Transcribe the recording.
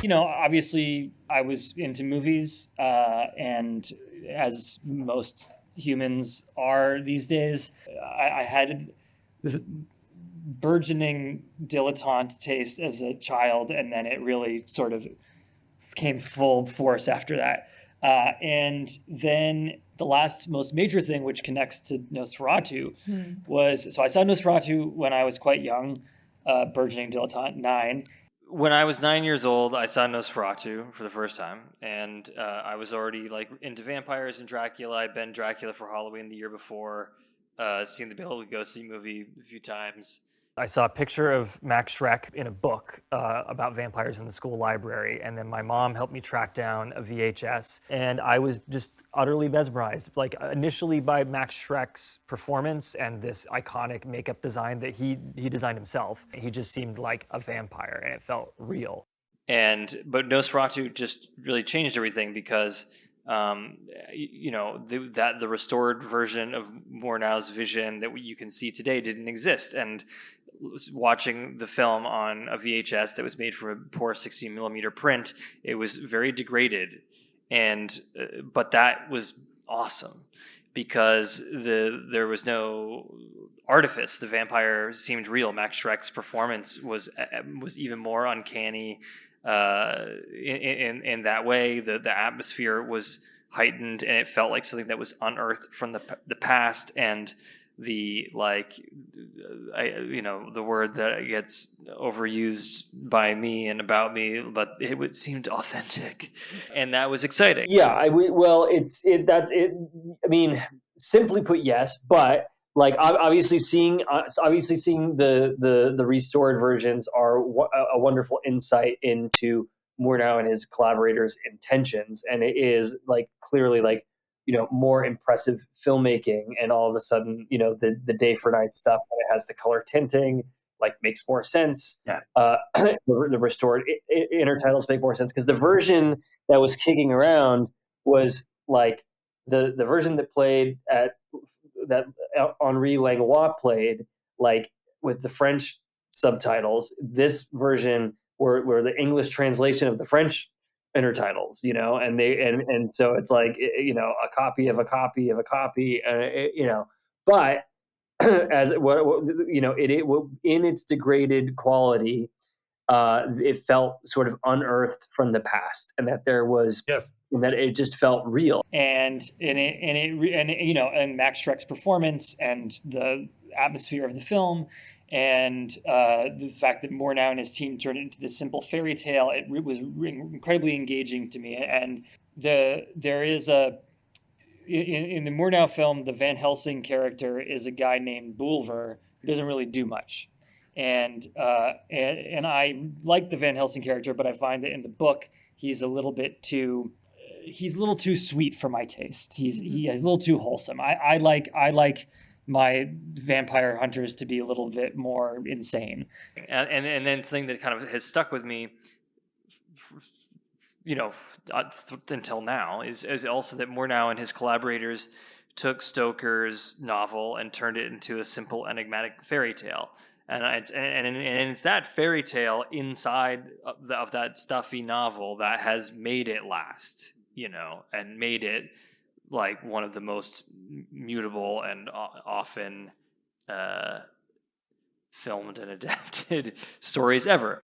Obviously I was into movies, and as most humans are these days, I had burgeoning dilettante taste as a child, and then it really sort of came full force after that. And then the last most major thing, which connects to Nosferatu, was so I saw Nosferatu when I was quite young, burgeoning dilettante, 9. When I was 9 years old, I saw Nosferatu for the first time, and I was already like into vampires and Dracula. I'd been Dracula for Halloween the year before, seen the Bela Lugosi movie a few times. I saw a picture of Max Schreck in a book about vampires in the school library, and then my mom helped me track down a VHS, and I was just utterly mesmerized, like initially by Max Schreck's performance and this iconic makeup design that he designed himself. He just seemed like a vampire, and it felt real. But Nosferatu just really changed everything because the restored version of Murnau's vision that you can see today didn't exist. And watching the film on a VHS that was made from a poor 16 millimeter print, it was very degraded. But that was awesome because there was no artifice. The vampire seemed real. Max Schreck's performance was even more uncanny. In that way, the atmosphere was heightened, and it felt like something that was unearthed from the past. And the the word that gets overused by me and about me, but it seemed authentic, and that was exciting. Yeah, I mean, simply put, yes, but like obviously seeing the restored versions are a wonderful insight into Murnau and his collaborators' intentions, and it is like clearly like more impressive filmmaking, and all of a sudden the day for night stuff when it has the color tinting like makes more sense. Yeah. The restored intertitles make more sense because the version that was kicking around was like the version that played at that Henri Langlois played, like with the French subtitles. This version were the English translation of the French intertitles, and so it's like a copy of a copy of a copy, but as what it in its degraded quality, it felt sort of unearthed from the past, and that there was and that it just felt real. And Max Schreck's performance and the atmosphere of the film, and the fact that Murnau and his team turned it into this simple fairy tale, it was incredibly engaging to me. And there is in the Murnau film, the Van Helsing character is a guy named Bulwer who doesn't really do much. And I like the Van Helsing character, but I find that in the book he's a little too sweet for my taste. He's a little too wholesome. I like my vampire hunters to be a little bit more insane. And then something that kind of has stuck with me, until now, is also that Murnau and his collaborators took Stoker's novel and turned it into a simple enigmatic fairy tale. And it's that fairy tale inside of that stuffy novel that has made it last, and made it like one of the most mutable and often filmed and adapted stories ever.